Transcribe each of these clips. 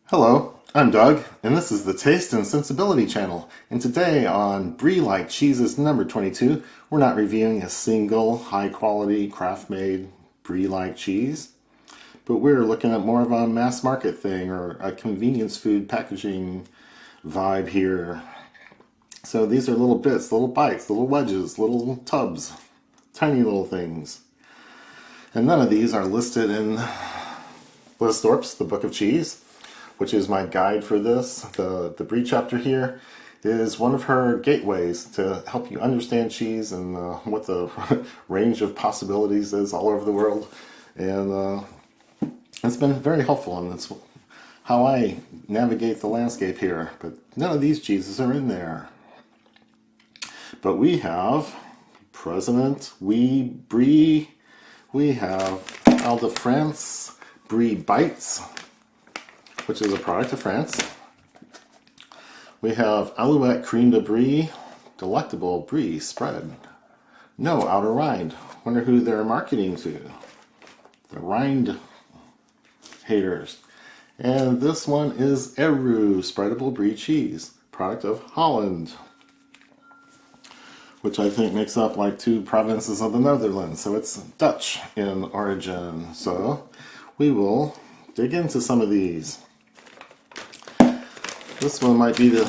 Hello, I'm Doug, and this is the Taste and Sensibility channel. And today on Brie-Like cheeses number 22, we're not reviewing a single high-quality craft-made Brie-Like cheese, but we're looking at more of a mass market thing or a convenience food packaging vibe here. So these are little bits, little bites, little wedges, little tubs, tiny little things. And none of these are listed in Liz Thorpe's The Book of Cheese, which is my guide for this. The Brie chapter here is one of her gateways to help you understand cheese and what the range of possibilities is all over the world. And it's been very helpful, and it's how I navigate the landscape here. But none of these cheeses are in there. But we have President, Brie, we have Ile de France, Brie Bites, which is a product of France. We have Alouette Cream de Brie, Delectable Brie Spread. No outer rind. Wonder who they're marketing to. The rind haters. And this one is Eru Spreadable Brie Cheese, product of Holland, which I think makes up like 2 provinces of the Netherlands. So it's Dutch in origin. So we will dig into some of these. This one might be the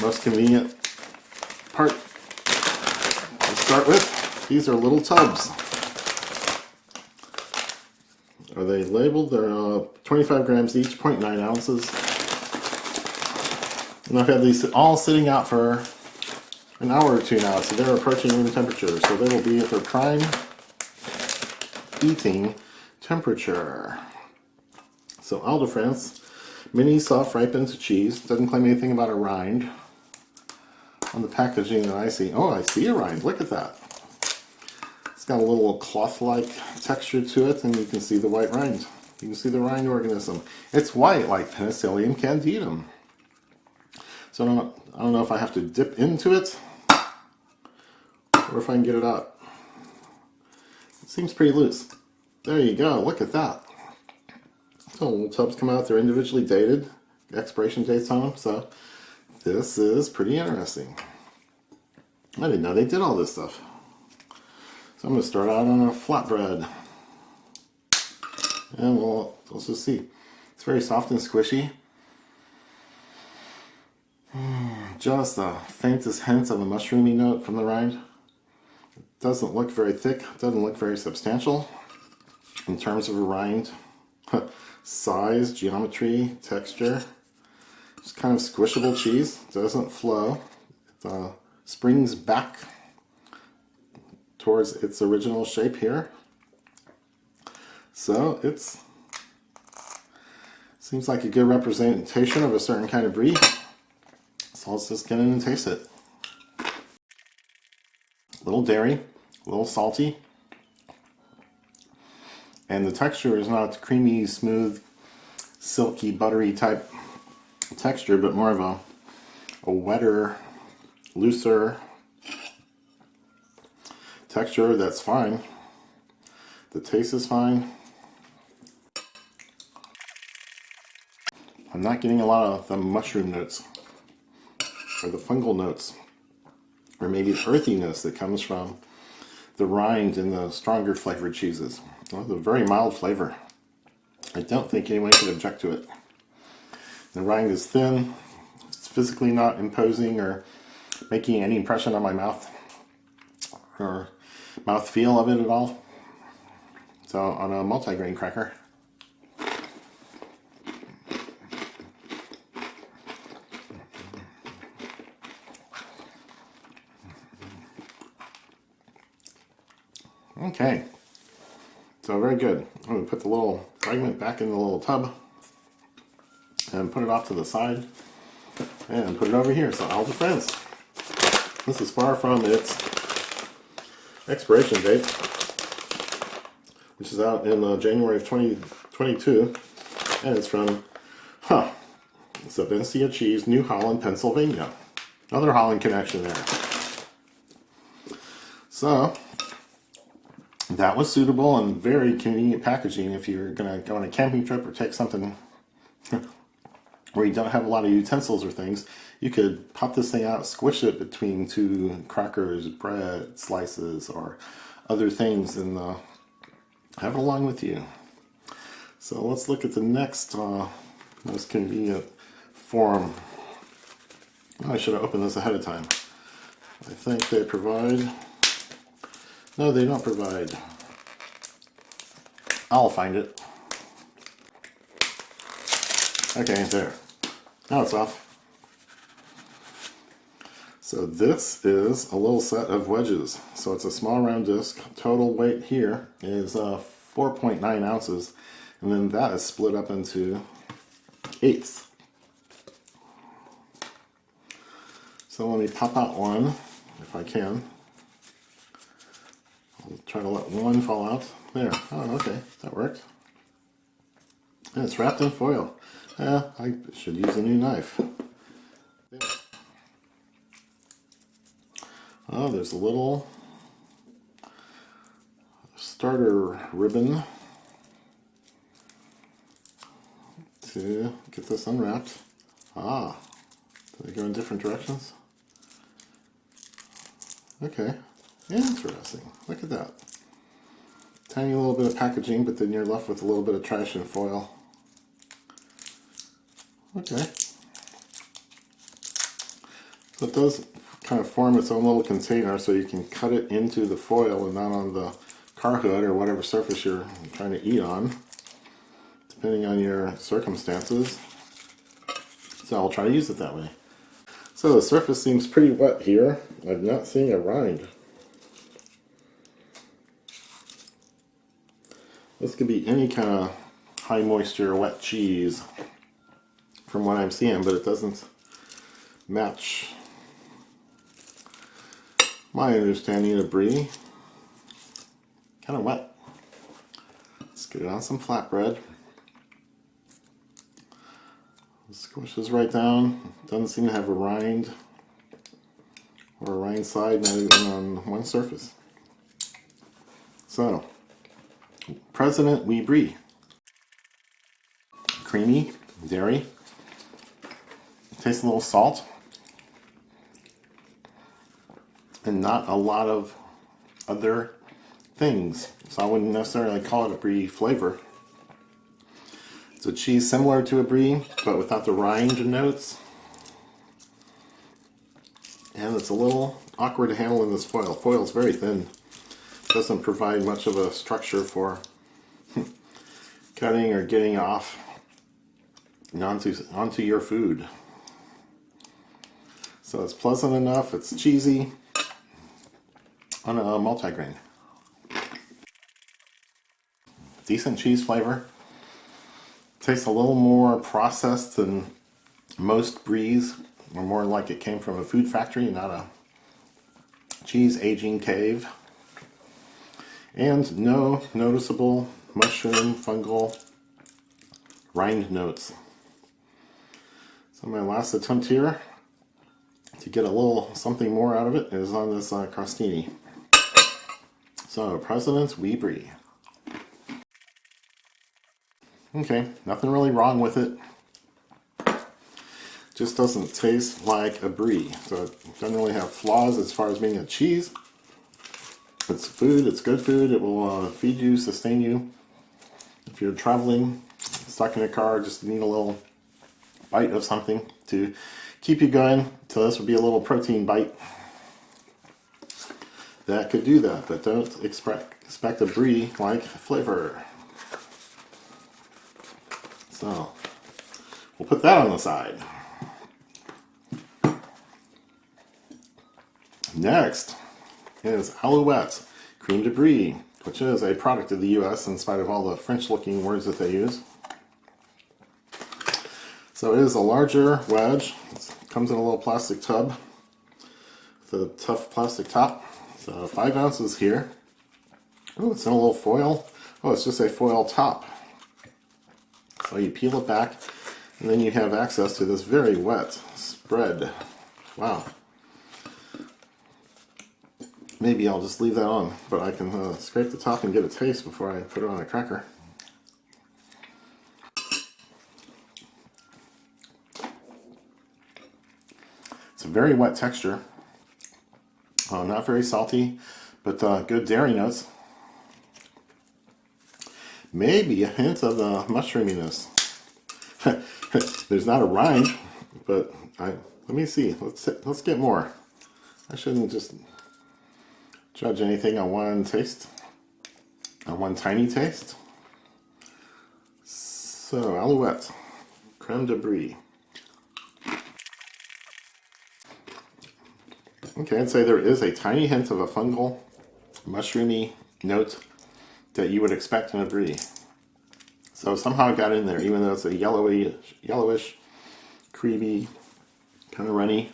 most convenient part to start with. These are little tubs. Are they labeled? They're 25 grams each, 0.9 ounces. And I've had these all sitting out for an hour or 2 now, so they're approaching room temperature. So they will be at their prime eating temperature. So Ile de France. Mini soft ripened cheese. Doesn't claim anything about a rind on the packaging that I see. Oh, I see a rind. Look at that. It's got a little cloth-like texture to it, and you can see the white rind. You can see the rind organism. It's white like Penicillium candidum. So I don't know if I have to dip into it or if I can get it out. It seems pretty loose. There you go. Look at that. So little tubs come out, they're individually dated, expiration dates on them, so this is pretty interesting. I didn't know they did all this stuff. So I'm going to start out on a flatbread. And we'll just see. It's very soft and squishy. Just the faintest hint of a mushroomy note from the rind. It doesn't look very thick, doesn't look very substantial in terms of a rind. Size, geometry, texture. It's kind of squishable cheese. Doesn't flow. It springs back towards its original shape here. So it's seems like a good representation of a certain kind of brie. So let's just get in and taste it. A little dairy, a little salty. And the texture is not creamy, smooth, silky, buttery type texture, but more of a wetter, looser texture that's fine. The taste is fine. I'm not getting a lot of the mushroom notes or the fungal notes, or maybe the earthiness that comes from the rind in the stronger flavored cheeses. Well, the very mild flavor. I don't think anyone could object to it. The rind is thin. It's physically not imposing or making any impression on my mouth or mouth feel of it at all. So on a multigrain cracker. Okay. So very good. I'm going to put the little fragment back in the little tub and put it off to the side and put it over here. So Ile de France. This is far from its expiration date, which is out in January of 2022, and it's from Savencia Cheese, New Holland, Pennsylvania. Another Holland connection there. So that was suitable and very convenient packaging if you're going to go on a camping trip or take something where you don't have a lot of utensils or things, you could pop this thing out, squish it between two crackers, bread, slices, or other things, and have it along with you. So let's look at the next most convenient form. Oh, I should have opened this ahead of time. I think they provide... No, they don't provide. I'll find it. Okay, there. Now it's off. So this is a little set of wedges. So it's a small round disc. Total weight here is 4.9 ounces. And then that is split up into eighths. So let me pop out one, if I can. I'll try to let one fall out. There. Oh, okay. That worked. And it's wrapped in foil. I should use a new knife. There. Oh, there's a little starter ribbon to get this unwrapped. Ah, do they go in different directions? Okay, interesting. Look at that. Tiny little bit of packaging, but then you're left with a little bit of trash and foil. Okay. So it does kind of form its own little container, so you can cut it into the foil and not on the car hood or whatever surface you're trying to eat on, depending on your circumstances. So I'll try to use it that way. So the surface seems pretty wet here. I'm not seeing a rind. This could be any kind of high moisture wet cheese from what I'm seeing, but it doesn't match my understanding of brie. Kind of wet. Let's get it on some flatbread. Squishes right down. Doesn't seem to have a rind or a rind side, not even on one surface. So, President Wee Brie. Creamy, dairy. Tastes a little salt. And not a lot of other things. So I wouldn't necessarily call it a brie flavor. It's a cheese similar to a brie, but without the rind notes. And it's a little awkward to handle in this foil. Foil is very thin. Doesn't provide much of a structure for cutting or getting off onto your food. So it's pleasant enough, it's cheesy on a multigrain. Decent cheese flavor. Tastes a little more processed than most bries, or more like it came from a food factory, not a cheese aging cave. And no noticeable mushroom, fungal rind notes. So my last attempt here to get a little something more out of it is on this crostini. So, President's Wee Brie. Okay, nothing really wrong with it. Just doesn't taste like a brie. So it doesn't really have flaws as far as being a cheese. It's food, it's good food. It will feed you, sustain you. If you're traveling, stuck in a car, just need a little bite of something to keep you going. So this would be a little protein bite. That could do that, but don't expect a brie-like flavor. So, we'll put that on the side. Next is Alouette Cream de Brie, which is a product of the US in spite of all the French-looking words that they use. So it is a larger wedge. It comes in a little plastic tub with a tough plastic top. So 5 ounces here. Oh, it's in a little foil. Oh, it's just a foil top. So you peel it back, and then you have access to this very wet spread. Wow. Maybe I'll just leave that on, but I can scrape the top and get a taste before I put it on a cracker. It's a very wet texture. Not very salty, but good dairy notes. Maybe a hint of the mushroominess. There's not a rind, but let me see. Let's get more. I shouldn't just judge anything on one taste, on one tiny taste. So, Alouette, creme de brie. Okay, I'd say there is a tiny hint of a fungal, mushroomy note that you would expect in a brie. So somehow it got in there, even though it's a yellowish, creamy, kind of runny.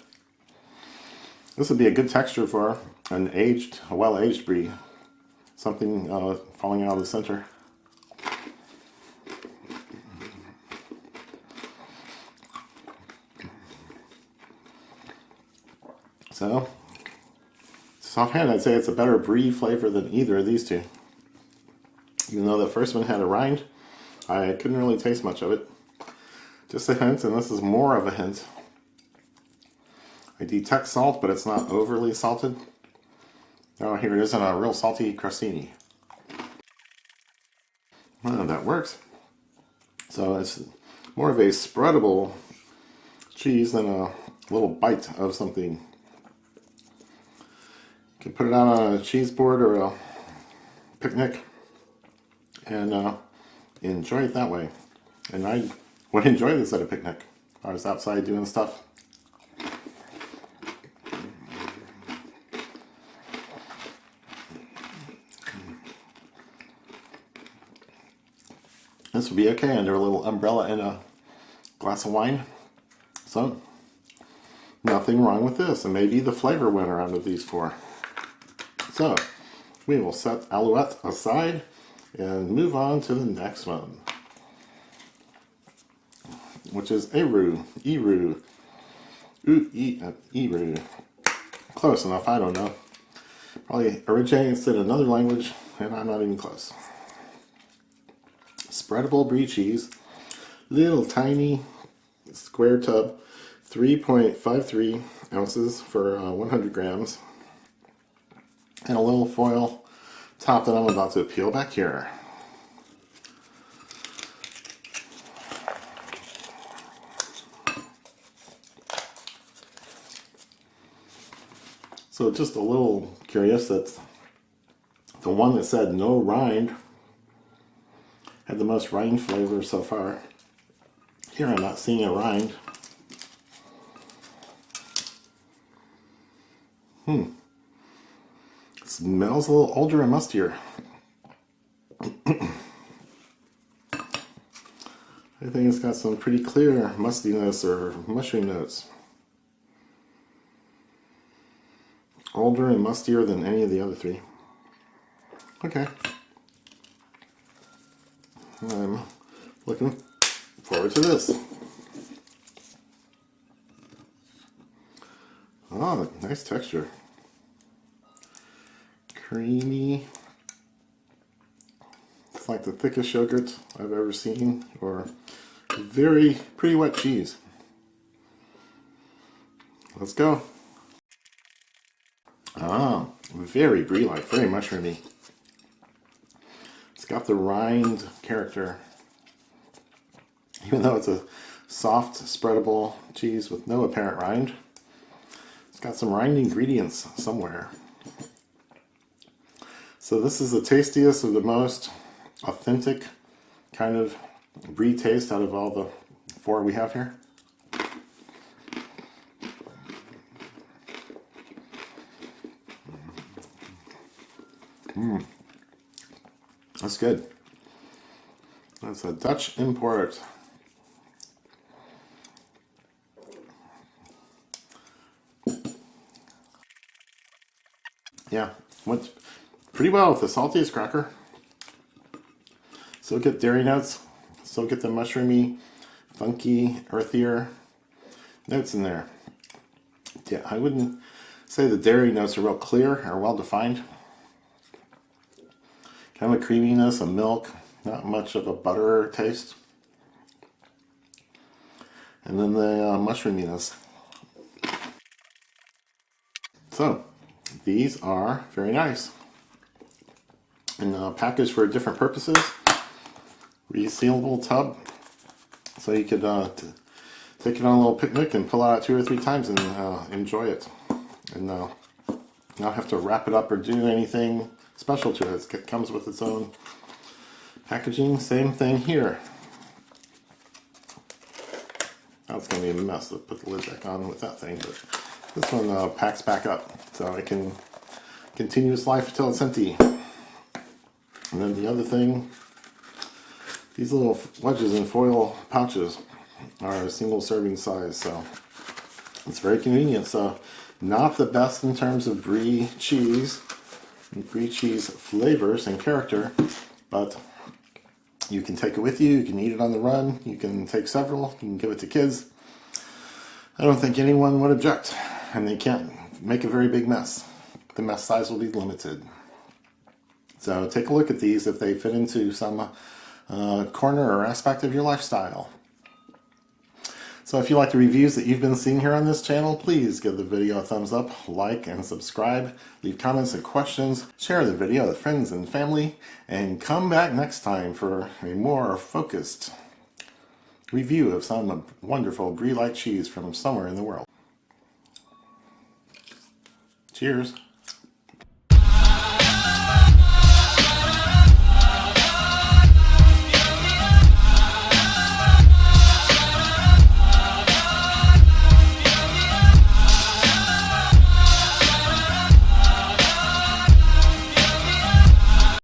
This would be a good texture for a well-aged brie. Something falling out of the center. So, offhand, I'd say it's a better brie flavor than either of these two. Even though the first one had a rind, I couldn't really taste much of it. Just a hint, and this is more of a hint. I detect salt, but it's not overly salted. Oh, here it is in a real salty crostini. Oh, that works. So it's more of a spreadable cheese than a little bite of something. You can put it out on a cheese board or a picnic and enjoy it that way. And I would enjoy this at a picnic. I was outside doing stuff. This would be okay under a little umbrella and a glass of wine. So, nothing wrong with this. And maybe the flavor winner out of these four. So, we will set Alouette aside and move on to the next one, which is Eru. Close enough, I don't know. Probably originates in another language, and I'm not even close. Spreadable brie cheese, little tiny square tub, 3.53 ounces for 100 grams, and a little foil top that I'm about to peel back here. So just a little curious that the one that said no rind had the most rind flavor so far. Here I'm not seeing a rind. It smells a little older and mustier. I think it's got some pretty clear mustiness or mushroom notes. Older and mustier than any of the other three. Okay. I'm looking forward to this. Oh, nice texture. Creamy. It's like the thickest yogurt I've ever seen, or very pretty wet cheese. Let's go. Ah, very brie-like, very mushroomy. It's got the rind character. Even though it's a soft, spreadable cheese with no apparent rind, it's got some rind ingredients somewhere. So this is the tastiest of the most authentic kind of brie taste out of all the four we have here. That's good. That's a Dutch import. Yeah, went pretty well with the saltiest cracker. Still get dairy notes. Still get the mushroomy, funky, earthier notes in there. Yeah, I wouldn't say the dairy notes are real clear or well defined. Kind of a creaminess, a milk, not much of a butter taste. And then the mushroominess. So these are very nice and packaged for different purposes. Resealable tub, so you could take it on a little picnic and pull out 2 or 3 times and enjoy it, and not have to wrap it up or do anything special to it. It comes with its own packaging. Same thing here. That's going to be a mess to put the lid back on with that thing, but this one packs back up, so it can continue its life until it's empty. And then the other thing, these little wedges and foil pouches are a single serving size, so it's very convenient. So not the best in terms of brie cheese and brie cheese flavors and character, but you can take it with you, you can eat it on the run, you can take several, you can give it to kids. I don't think anyone would object, and they can't make a very big mess. The mess size will be limited. So take a look at these if they fit into some corner or aspect of your lifestyle. So if you like the reviews that you've been seeing here on this channel, please give the video a thumbs up, like, and subscribe. Leave comments and questions. Share the video with friends and family. And come back next time for a more focused review of some wonderful Brie-Like cheese from somewhere in the world. Cheers.